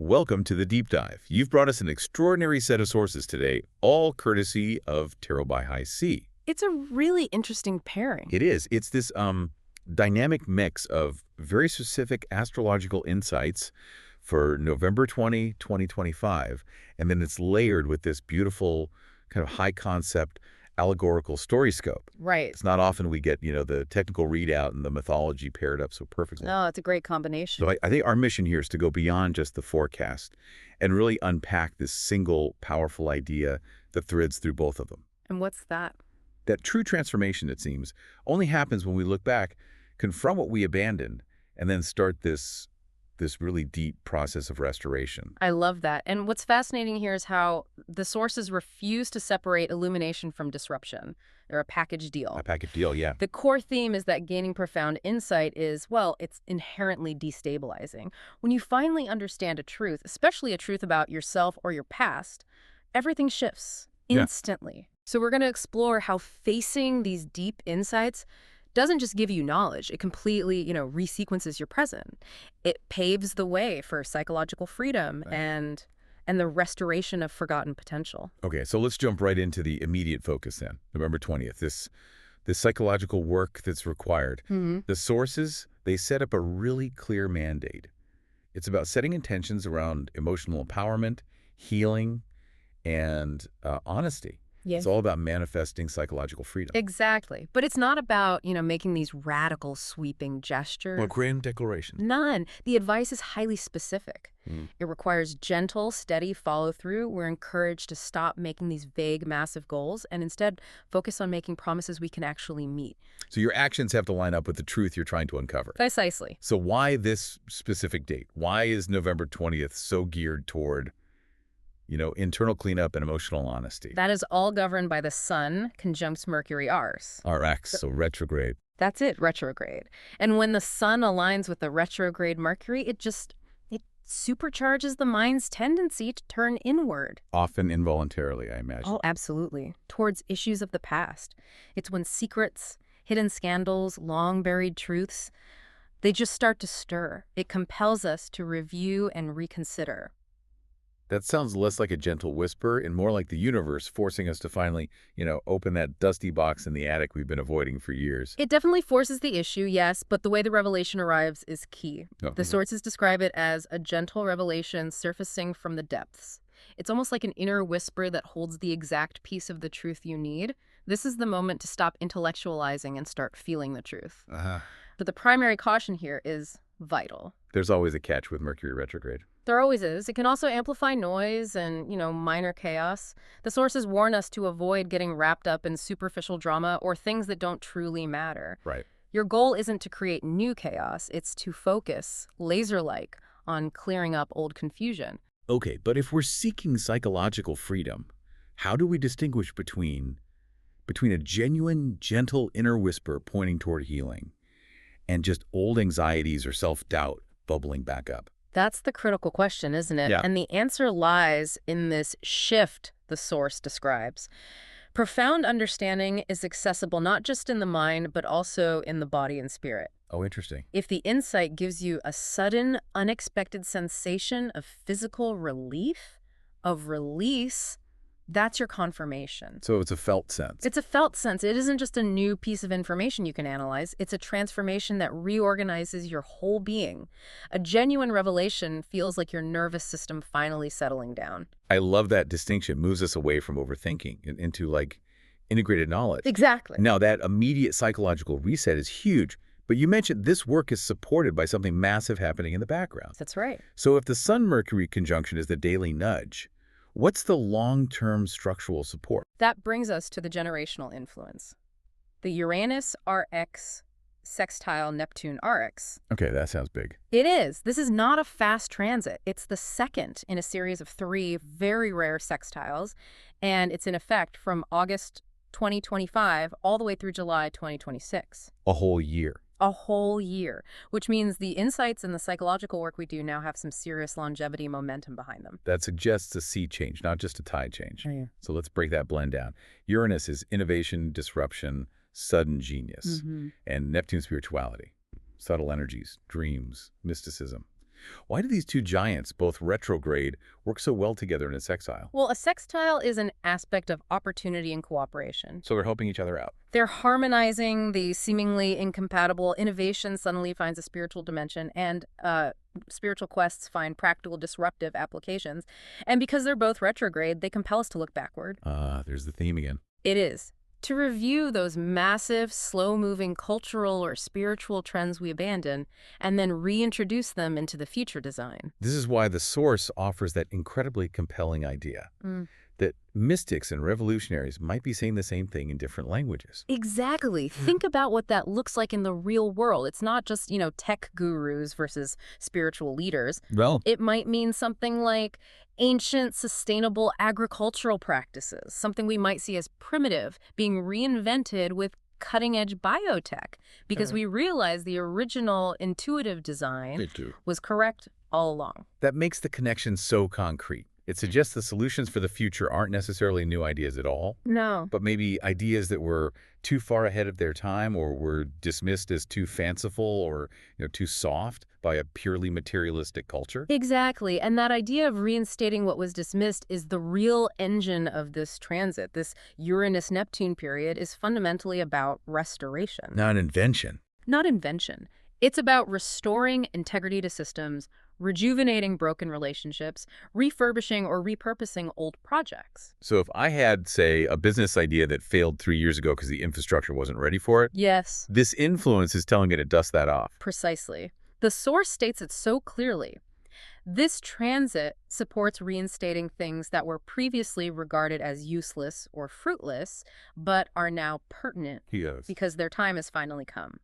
welcome to the Deep Dive. You've brought us an extraordinary set of sources today, all courtesy of Tarot by High C. It's a really interesting pairing. It is. It's this dynamic mix of very specific astrological insights for November 20, 2025, and then it's layered with this beautiful kind of high-concept allegorical StoryScope. Right. It's not often we get, the technical readout and the mythology paired up so perfectly. No, it's a great combination. So I think our mission here is to go beyond just the forecast and really unpack this single powerful idea that threads through both of them. And what's that? That true transformation, it seems, only happens when we look back, confront what we abandoned, and then start this really deep process of restoration. I love that. And what's fascinating here is how the sources refuse to separate illumination from disruption. They're a package deal. A package deal, yeah. The core theme is that gaining profound insight is, well, it's inherently destabilizing. When you finally understand a truth, especially a truth about yourself or your past, everything shifts instantly. Yeah. So we're going to explore how facing these deep insights doesn't just give you knowledge. It completely, resequences your present. It paves the way for psychological freedom and the restoration of forgotten potential. Okay, so let's jump right into the immediate focus then. November 20th, this psychological work that's required. Mm-hmm. The sources, they set up a really clear mandate. It's about setting intentions around emotional empowerment, healing, and honesty. Yes. It's all about manifesting psychological freedom. Exactly. But it's not about, making these radical sweeping gestures. Or grand declarations. None. The advice is highly specific. It requires gentle, steady follow-through. We're encouraged to stop making these vague, massive goals and instead focus on making promises we can actually meet. So your actions have to line up with the truth you're trying to uncover. Precisely. So why this specific date? Why is November 20th so geared toward internal cleanup and emotional honesty? That is all governed by the Sun conjunct Mercury Rs. RX, so retrograde. That's it, retrograde. And when the Sun aligns with the retrograde Mercury, it supercharges the mind's tendency to turn inward. Often involuntarily, I imagine. Oh, absolutely. Towards issues of the past. It's when secrets, hidden scandals, long-buried truths, they just start to stir. It compels us to review and reconsider. That sounds less like a gentle whisper and more like the universe forcing us to finally, open that dusty box in the attic we've been avoiding for years. It definitely forces the issue, yes, but the way the revelation arrives is key. The sources describe it as a gentle revelation surfacing from the depths. It's almost like an inner whisper that holds the exact piece of the truth you need. This is the moment to stop intellectualizing and start feeling the truth. But the primary caution here is vital. There's always a catch with Mercury retrograde. There always is. It can also amplify noise and, minor chaos. The sources warn us to avoid getting wrapped up in superficial drama or things that don't truly matter. Right. Your goal isn't to create new chaos. It's to focus, laser-like, on clearing up old confusion. Okay, but if we're seeking psychological freedom, how do we distinguish between a genuine, gentle inner whisper pointing toward healing and just old anxieties or self-doubt bubbling back up? That's the critical question, isn't it? Yeah. And the answer lies in this shift the source describes. Profound understanding is accessible not just in the mind, but also in the body and spirit. Oh, interesting. If the insight gives you a sudden, unexpected sensation of physical relief, of release, that's your confirmation. So it's a felt sense. It's a felt sense. It isn't just a new piece of information you can analyze. It's a transformation that reorganizes your whole being. A genuine revelation feels like your nervous system finally settling down. I love that distinction. Moves us away from overthinking and into integrated knowledge. Exactly. Now that immediate psychological reset is huge, but you mentioned this work is supported by something massive happening in the background. That's right. So if the Sun-Mercury conjunction is the daily nudge, what's the long-term structural support? That brings us to the generational influence. The Uranus RX sextile Neptune RX. Okay, that sounds big. It is. This is not a fast transit. It's the second in a series of 3 very rare sextiles, and it's in effect from August 2025 all the way through July 2026. A whole year. A whole year, which means the insights and the psychological work we do now have some serious longevity momentum behind them. That suggests a sea change, not just a tide change. Oh, yeah. So let's break that blend down. Uranus is innovation, disruption, sudden genius, and Neptune spirituality, subtle energies, dreams, mysticism. Why do these two giants, both retrograde, work so well together in a sextile? Well, a sextile is an aspect of opportunity and cooperation. So they're helping each other out. They're harmonizing the seemingly incompatible. Innovation suddenly finds a spiritual dimension, and spiritual quests find practical disruptive applications. And because they're both retrograde, they compel us to look backward. There's the theme again. It is. To review those massive, slow-moving cultural or spiritual trends we abandon, and then reintroduce them into the future design. This is why the source offers that incredibly compelling idea that mystics and revolutionaries might be saying the same thing in different languages. Exactly. Think about what that looks like in the real world. It's not just, tech gurus versus spiritual leaders. Well, It might mean something like ancient, sustainable agricultural practices, something we might see as primitive, being reinvented with cutting-edge biotech, because we realize the original intuitive design was correct all along. that makes the connection so concrete. It suggests the solutions for the future aren't necessarily new ideas at all, No. but maybe ideas that were too far ahead of their time or were dismissed as too fanciful or too soft by a purely materialistic culture. Exactly. And that idea of reinstating what was dismissed is the real engine of this transit. This Uranus-Neptune period is fundamentally about restoration. Not an invention. Not invention. It's about restoring integrity to systems, rejuvenating broken relationships, refurbishing or repurposing old projects. So if I had, say, a business idea that failed 3 years ago because the infrastructure wasn't ready for it, Yes, this influence is telling it to dust that off. precisely. The source states it so clearly. This transit supports reinstating things that were previously regarded as useless or fruitless, but are now pertinent Yes. because their time has finally come.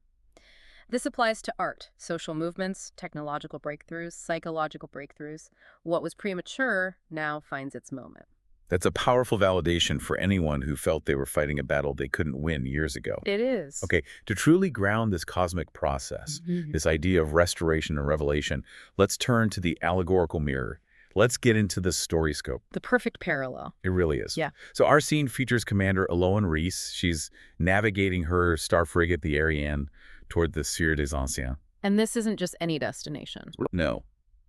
This applies to art, social movements, technological breakthroughs, psychological breakthroughs. What was premature now finds its moment. That's a powerful validation for anyone who felt they were fighting a battle they couldn't win years ago. It is. Okay, to truly ground this cosmic process, this idea of restoration and revelation, let's turn to the allegorical mirror. Let's get into the StoryScope. The perfect parallel. It really is. Yeah. So our scene features Commander Elowen Reese. She's navigating her star frigate, the Ariane, toward the Sphère des Anciens. And this isn't just any destination. No.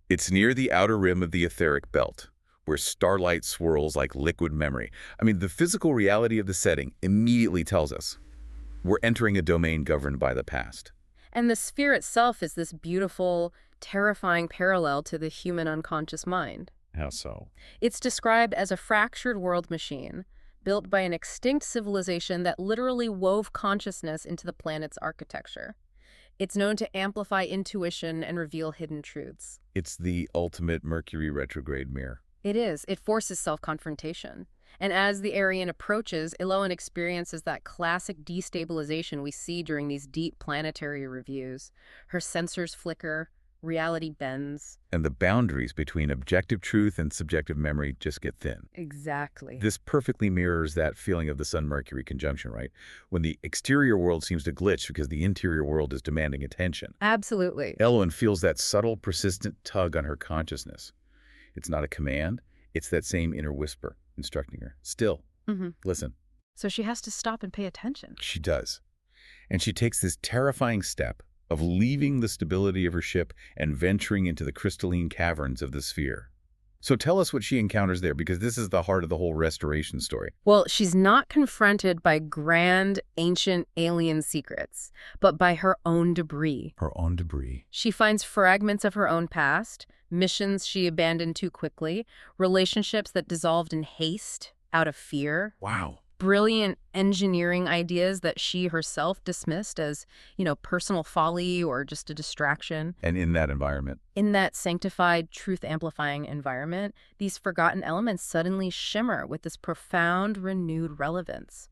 It's near the outer rim of the etheric belt, where starlight swirls like liquid memory. I mean, the physical reality of the setting immediately tells us we're entering a domain governed by the past. And the sphere itself is this beautiful, terrifying parallel to the human unconscious mind. How so? It's described as a fractured world machine, built by an extinct civilization that literally wove consciousness into the planet's architecture. It's known to amplify intuition and reveal hidden truths. It's the ultimate Mercury retrograde mirror. It is. It forces self-confrontation. And as the Aryan approaches, Elowen experiences that classic destabilization we see during these deep planetary reviews. Her sensors flicker, reality bends. And the boundaries between objective truth and subjective memory just get thin. Exactly. This perfectly mirrors that feeling of the Sun-Mercury conjunction, right? When the exterior world seems to glitch because the interior world is demanding attention. Absolutely. Elowen feels that subtle, persistent tug on her consciousness. It's not a command. It's that same inner whisper instructing her. Still, listen. So she has to stop and pay attention. She does. And she takes this terrifying step of leaving the stability of her ship and venturing into the crystalline caverns of the sphere. So tell us what she encounters there, because this is the heart of the whole restoration story. Well, she's not confronted by grand, ancient alien secrets, but by her own debris. Her own debris. She finds fragments of her own past, missions she abandoned too quickly, relationships that dissolved in haste, out of fear. Wow. Brilliant engineering ideas that she herself dismissed as, personal folly or just a distraction. And in that environment. In that sanctified, truth-amplifying environment, these forgotten elements suddenly shimmer with this profound, renewed relevance.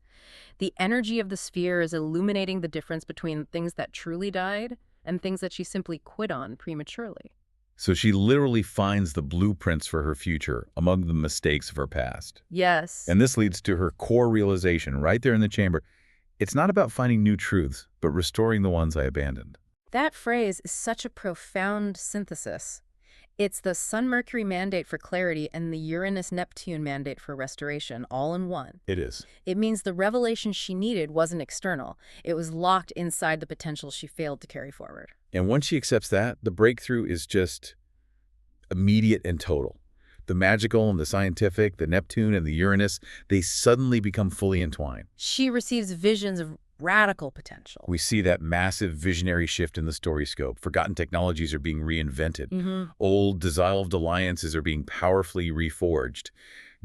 The energy of the sphere is illuminating the difference between things that truly died and things that she simply quit on prematurely. So she literally finds the blueprints for her future among the mistakes of her past. Yes. And this leads to her core realization right there in the chamber. It's not about finding new truths, but restoring the ones I abandoned. That phrase is such a profound synthesis. It's the Sun-Mercury mandate for clarity and the Uranus-Neptune mandate for restoration, all in one. It is. It means the revelation she needed wasn't external. It was locked inside the potential she failed to carry forward. And once she accepts that, the breakthrough is just immediate and total. The magical and the scientific, the Neptune and the Uranus, they suddenly become fully entwined. She receives visions of radical potential. We see that massive visionary shift in the StoryScope. Forgotten technologies are being reinvented. Old, dissolved alliances are being powerfully reforged.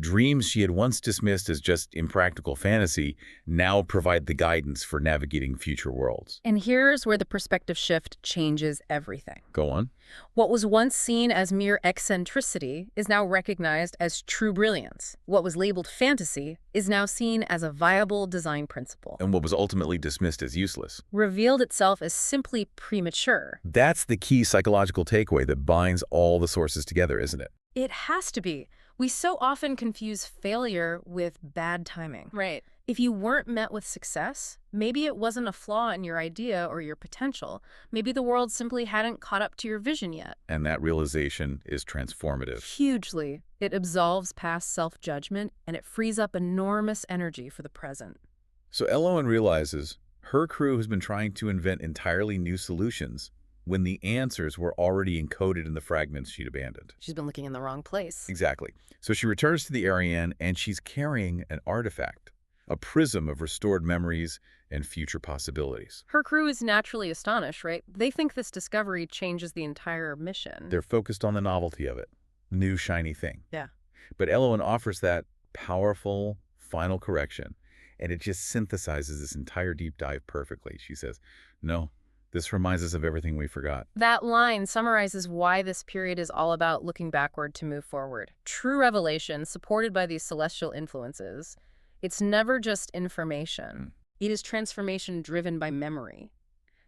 Dreams she had once dismissed as just impractical fantasy now provide the guidance for navigating future worlds. And here's where the perspective shift changes everything. Go on. What was once seen as mere eccentricity is now recognized as true brilliance. What was labeled fantasy is now seen as a viable design principle. And what was ultimately dismissed as useless. Revealed itself as simply premature. That's the key psychological takeaway that binds all the sources together, isn't it? It has to be. We so often confuse failure with bad timing. Right. If you weren't met with success, maybe it wasn't a flaw in your idea or your potential. Maybe the world simply hadn't caught up to your vision yet. And that realization is transformative. Hugely. It absolves past self-judgment, and it frees up enormous energy for the present. So Elowen realizes her crew has been trying to invent entirely new solutions when the answers were already encoded in the fragments she'd abandoned. She's been looking in the wrong place. Exactly. So she returns to the Ariane, and she's carrying an artifact, a prism of restored memories and future possibilities. Her crew is naturally astonished, right? They think this discovery changes the entire mission. They're focused on the novelty of it, new shiny thing. Yeah. But Elowen offers that powerful final correction, and it just synthesizes this entire deep dive perfectly. She says, no, this reminds us of everything we forgot. That line summarizes why this period is all about looking backward to move forward. True revelation, supported by these celestial influences, it's never just information. It is transformation driven by memory.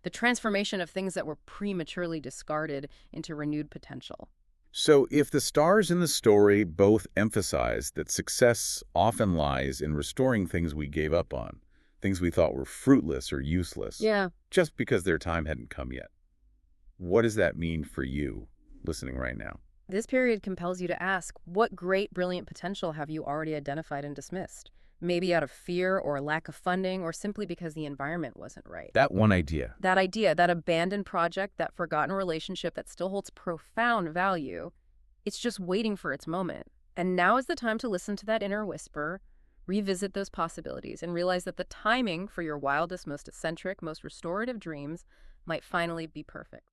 The transformation of things that were prematurely discarded into renewed potential. So if the stars in the story both emphasize that success often lies in restoring things we gave up on, things we thought were fruitless or useless, just because their time hadn't come yet, what does that mean for you listening right now? This period compels you to ask, what great, brilliant potential have you already identified and dismissed? Maybe out of fear or lack of funding, or simply because the environment wasn't right. That one idea. That idea, that abandoned project, that forgotten relationship that still holds profound value, it's just waiting for its moment. And now is the time to listen to that inner whisper, revisit those possibilities, and realize that the timing for your wildest, most eccentric, most restorative dreams might finally be perfect.